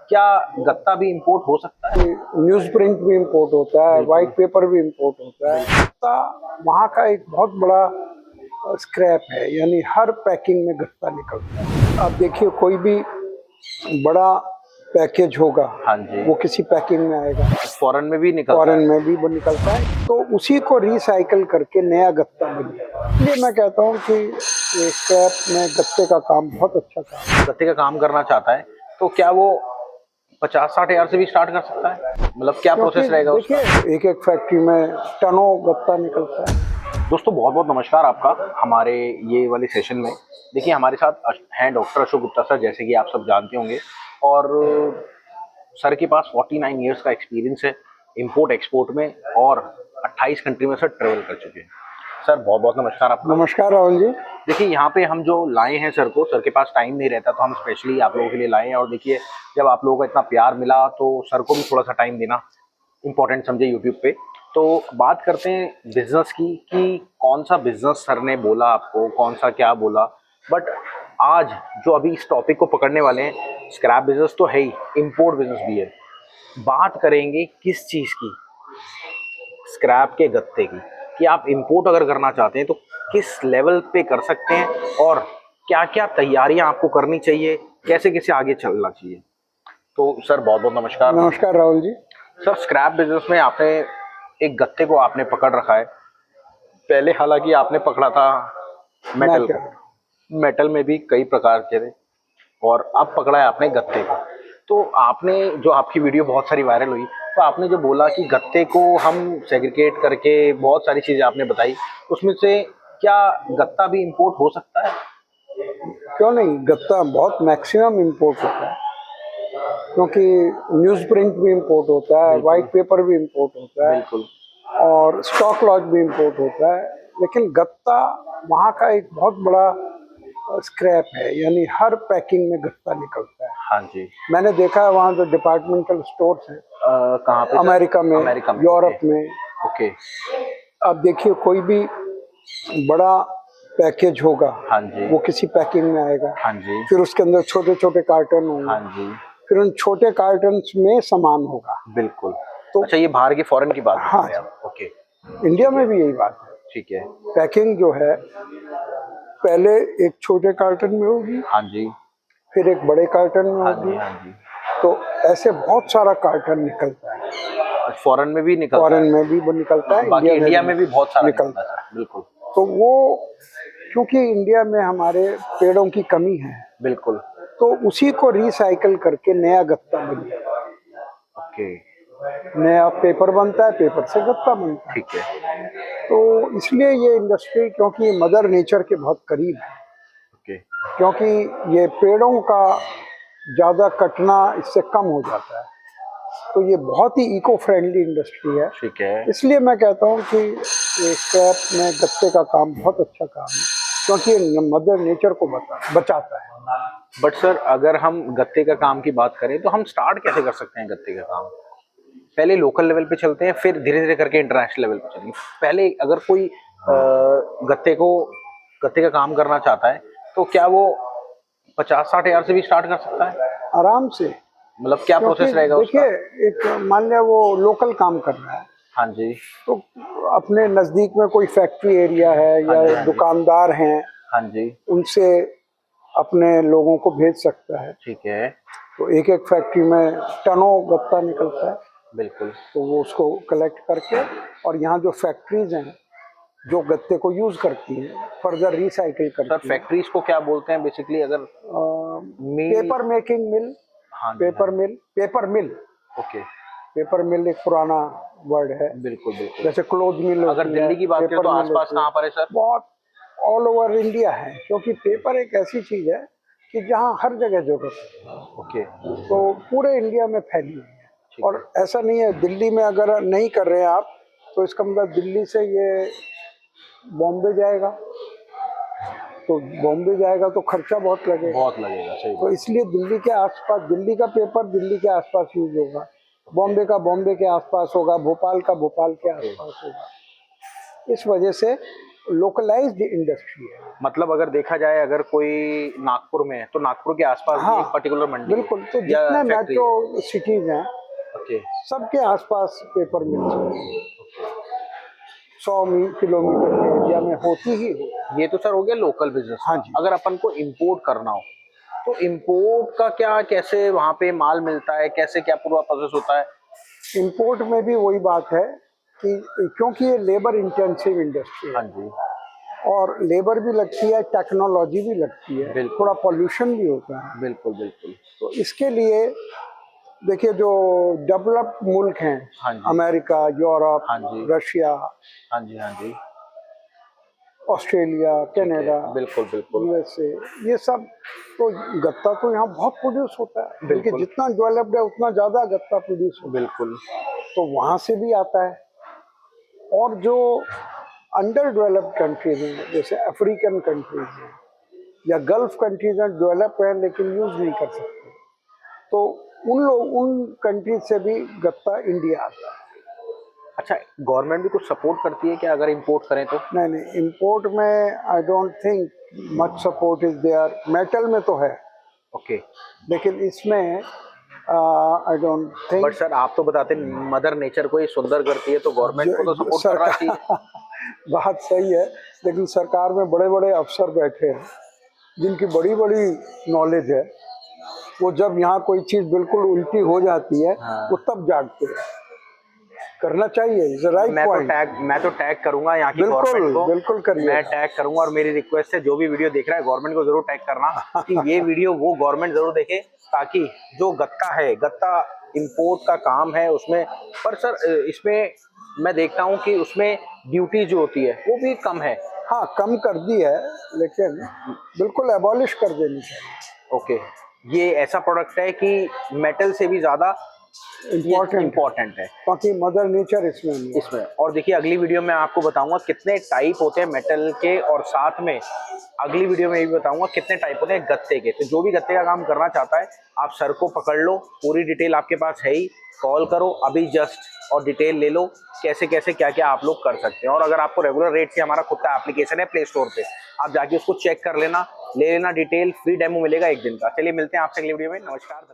क्या गत्ता भी इंपोर्ट हो सकता है? न्यूज प्रिंट भी इंपोर्ट होता है, वाइट पेपर भी इंपोर्ट होता है। गत्ता वहाँ का एक बहुत बड़ा स्क्रैप है, यानी हर पैकिंग में गत्ता निकलता है। आप देखिए कोई भी बड़ा पैकेज होगा, हाँ जी। वो किसी पैकिंग में आएगा, फॉरेन में भी निकलता फॉरेन है। में भी वो निकलता है, तो उसी को रिसाइकल करके नया गत्ता बन जाता है। इसलिए मैं कहता हूँ कि ये स्क्रैप में गत्ते का काम बहुत अच्छा काम है। गत्ते का काम करना चाहता है तो क्या वो 50-60 हजार से भी स्टार्ट कर सकता है? मतलब क्या प्रोसेस रहेगा उसका? देखिए एक एक फैक्ट्री में टनों गत्ता निकलता है। दोस्तों बहुत बहुत नमस्कार आपका हमारे ये वाले सेशन में। देखिए हमारे साथ हैं डॉक्टर अशोक गुप्ता सर, जैसे कि आप सब जानते होंगे। और सर के पास 49 इयर्स का एक्सपीरियंस है इंपोर्ट एक्सपोर्ट में, और 28 कंट्री में सर ट्रेवल कर चुके हैं। सर बहुत बहुत नमस्कार आपका। नमस्कार राहुल जी। देखिए यहाँ पे हम जो लाए हैं सर को, सर के पास टाइम नहीं रहता तो हम स्पेशली आप लोगों के लिए लाए हैं। और देखिए जब आप लोगों का इतना प्यार मिला तो सर को भी थोड़ा सा टाइम देना इम्पोर्टेंट समझे यूट्यूब पे। तो बात करते हैं बिजनेस की कि कौन सा बिजनेस सर ने बोला आपको, कौन सा क्या बोला। बट आज जो अभी इस टॉपिक को पकड़ने वाले हैं, स्क्रैप बिजनेस तो है ही, इम्पोर्ट बिजनेस भी है। बात करेंगे किस चीज़ की? स्क्रैप के गत्ते की। कि आप इंपोर्ट अगर करना चाहते हैं तो किस लेवल पे कर सकते हैं, और क्या क्या तैयारियां आपको करनी चाहिए, कैसे कैसे आगे चलना चाहिए। तो सर बहुत बहुत नमस्कार। नमस्कार Rahul ji. Sir scrap business में आपने एक गत्ते को आपने पकड़ रखा है। पहले हालांकि आपने पकड़ा था मेटल को, मेटल में भी कई प्रकार के थे, और अब पकड़ा है आपने गत्ते को। तो आपने जो आपकी वीडियो बहुत सारी वायरल हुई, तो आपने जो बोला कि गत्ते को हम सेग्रीगेट करके बहुत सारी चीज़ें आपने बताई, उसमें से क्या गत्ता भी इंपोर्ट हो सकता है? क्यों नहीं, गत्ता बहुत मैक्सिमम इंपोर्ट होता है, क्योंकि न्यूज प्रिंट भी इंपोर्ट होता है, वाइट पेपर भी इंपोर्ट होता है, बिल्कुल। और स्टॉक लॉट भी इंपोर्ट होता है। लेकिन गत्ता वहाँ का एक बहुत बड़ा स्क्रैप है, यानी हर पैकिंग में गत्ता निकलता है। हाँ जी। मैंने देखा है वहाँ जो डिपार्टमेंटल स्टोर्स हैं, कहाँ पे? अमेरिका में, यूरोप में। ओके। आप देखिए कोई भी बड़ा पैकेज होगा, हाँ जी। वो किसी पैकिंग में आएगा, हाँ जी। फिर उसके अंदर छोटे छोटे कार्टन होंगे, हाँ जी। फिर उन छोटे कार्टन में सामान होगा। बिल्कुल। तो अच्छा, ये बाहर की फॉरेन की बात हाँ, कर रहे हैं आप? ओके। इंडिया में भी यही बात है। ठीक है। पैकिंग जो है पहले एक छोटे कार्टन में होगी, हाँ जी। फिर एक बड़े कार्टन में हाँ जी। होगी, हाँ जी। तो ऐसे बहुत सारा कार्टन निकलता है। फॉरेन में भी निकलता है, फॉरेन में भी वो निकलता है, बाकी इंडिया में भी बहुत सारा निकलता है। बिल्कुल। तो वो क्योंकि इंडिया में हमारे पेड़ों की कमी है, बिल्कुल। तो उसी को रिसाइकल करके नया गत्ता बन जाता है। ओके। नया पेपर बनता है, पेपर से गत्ता बनता है। ठीक है। तो इसलिए ये इंडस्ट्री, क्योंकि मदर नेचर के बहुत करीब है, ओके। क्योंकि ये पेड़ों का ज़्यादा कटना इससे कम हो जाता है, तो ये बहुत ही इको फ्रेंडली इंडस्ट्री है। ठीक है। इसलिए मैं कहता हूँ कि ये स्क्रैप में गत्ते का काम बहुत अच्छा काम है, क्योंकि ये मदर नेचर को बचाता है। बट सर अगर हम गत्ते का काम की बात करें तो हम स्टार्ट कैसे कर सकते हैं गत्ते का काम? पहले लोकल लेवल पे चलते हैं, फिर धीरे धीरे करके इंटरनेशनल लेवल पे चलेंगे। पहले अगर कोई गत्ते का काम करना चाहता है तो क्या वो 50-60 हजार से भी स्टार्ट कर सकता है? आराम से। मतलब क्या प्रोसेस रहेगा उसका? देखिए एक मान लिया वो लोकल काम कर रहा है, हाँ जी। तो अपने नज़दीक में कोई फैक्ट्री एरिया है या दुकानदार हैं, हाँ जी। उनसे अपने लोगों को भेज सकता है। ठीक है। तो एक एक फैक्ट्री में टनों गत्ता निकलता है। बिल्कुल। तो वो उसको कलेक्ट करके, और यहाँ जो फैक्ट्रीज हैं जो गत्ते को यूज करती हैं, फर्दर रिसाइकिल करती हैं। सर फैक्ट्रीज को क्या बोलते हैं बेसिकली? अगर पेपर मेकिंग मिल। हाँ जी। पेपर मिल, पेपर मिल। ओके। पेपर मिल एक पुराना वर्ड है। बिल्कुल बिल्कुल। जैसे क्लोथ मिल। अगर दिल्ली की बात करें तो आसपास कहाँ पर है सर? बहुत ऑल ओवर इंडिया है, क्योंकि पेपर एक ऐसी चीज है कि जहाँ हर जगह जरूरत है। ओके। तो पूरे इंडिया में फैली हुई है, और ऐसा नहीं है दिल्ली में अगर नहीं कर रहे हैं आप, तो इसका मतलब दिल्ली से ये बॉम्बे जाएगा, तो बॉम्बे जाएगा तो खर्चा बहुत लगेगा। सही। तो इसलिए दिल्ली के आसपास, दिल्ली का पेपर दिल्ली के आसपास यूज होगा, बॉम्बे का बॉम्बे के आसपास होगा, भोपाल का भोपाल के आसपास होगा। इस वजह से लोकलाइज्ड इंडस्ट्री है। मतलब अगर देखा जाए, अगर कोई नागपुर में है तो नागपुर के आसपास भी एक पर्टिकुलर मंडी है बिल्कुल। तो या जितने फैक्ट्री मेट्रो सिटीज हैं है। ओके। सबके आसपास पेपर मिल्स हैं। 100 किलोमीटर के एरिया में होती ही हो। ये तो सर हो गया लोकल बिजनेस। हाँ जी। अगर अपन को इंपोर्ट करना हो तो इंपोर्ट का क्या, कैसे वहाँ पे माल मिलता है, कैसे क्या पूरा प्रोसेस होता है? इंपोर्ट में भी वही बात है कि क्योंकि ये लेबर इंटेंसिव इंडस्ट्री हाँ है जी। और लेबर भी लगती है, टेक्नोलॉजी भी लगती है, बिल्कुल। थोड़ा पॉल्यूशन भी होता है। बिल्कुल बिल्कुल। तो इसके लिए देखिए जो डेवलप्ड मुल्क हैं, हाँ जी। अमेरिका, यूरोप, हाँ जी। रशिया, हाँ जी। हाँ जी। ऑस्ट्रेलिया, कनाडा, बिल्कुल बिल्कुल। यूएसए, ये सब तो गत्ता तो यहाँ बहुत प्रोड्यूस होता है, बल्कि बिल्कुल। जितना डेवलप्ड है उतना ज़्यादा गत्ता प्रोड्यूस होता बिल्कुल। है, तो वहाँ से भी आता है। और जो अंडर डेवलप्ड कंट्रीज हैं, जैसे अफ्रीकन कंट्रीज हैं या गल्फ कंट्रीज हैं, डेवलप है लेकिन यूज़ नहीं कर सकते, तो उन कंट्रीज से भी गत्ता इंडिया आता है। अच्छा, गवर्नमेंट भी कुछ सपोर्ट करती है क्या अगर इंपोर्ट करें तो? नहीं, इंपोर्ट में I don't think much support is there. Metal में तो है, ओके। लेकिन इसमें I don't think. But sir आप तो बताते मदर नेचर को ये सुंदर करती है, तो गवर्नमेंट को तो सपोर्ट करना चाहिए। बात सही है, लेकिन सरकार में बड़े बड़े अफसर बैठे हैं जिनकी बड़ी बड़ी नॉलेज है, वो जब यहाँ कोई चीज़ बिल्कुल उल्टी हो जाती है वो तब जागते हैं। करना चाहिए, इज राइट पॉइंट। मैं तो टैग करूंगा यहाँ की गवर्नमेंट को। बिल्कुल करिए। मैं टैग करूंगा और मेरी रिक्वेस्ट है जो भी वीडियो देख रहा है गवर्नमेंट को जरूर टैग करना कि ये वीडियो वो गवर्नमेंट जरूर देखे, ताकि जो गत्ता है, गत्ता इंपोर्ट का काम है उसमें। पर सर इसमें मैं देखता हूँ कि उसमें ड्यूटी जो होती है वो भी कम है। हाँ, कम कर दी है, लेकिन बिल्कुल एबॉलिश कर देनी चाहिए। ओके। ये ऐसा प्रोडक्ट है कि मेटल से भी ज्यादा इम्पोर्टेंट है, बाकी मदर नेचर इसमें नहीं है। इसमें। और देखिए अगली वीडियो में आपको बताऊंगा कितने टाइप होते हैं मेटल के, और साथ में अगली वीडियो में ये भी बताऊंगा कितने टाइप होते हैं गत्ते के। तो जो भी गत्ते का काम करना चाहता है आप सर को पकड़ लो, पूरी डिटेल आपके पास है ही, कॉल करो अभी जस्ट और डिटेल ले लो कैसे कैसे क्या क्या आप लोग कर सकते हैं। और अगर आपको रेगुलर रेट से, हमारा खुद का एप्लीकेशन है प्ले स्टोर पे, आप जाके उसको चेक कर लेना, ले लेना डिटेल, फ्री डेमो मिलेगा 1 दिन का। चलिए मिलते हैं आपसे अगली वीडियो में। नमस्कार।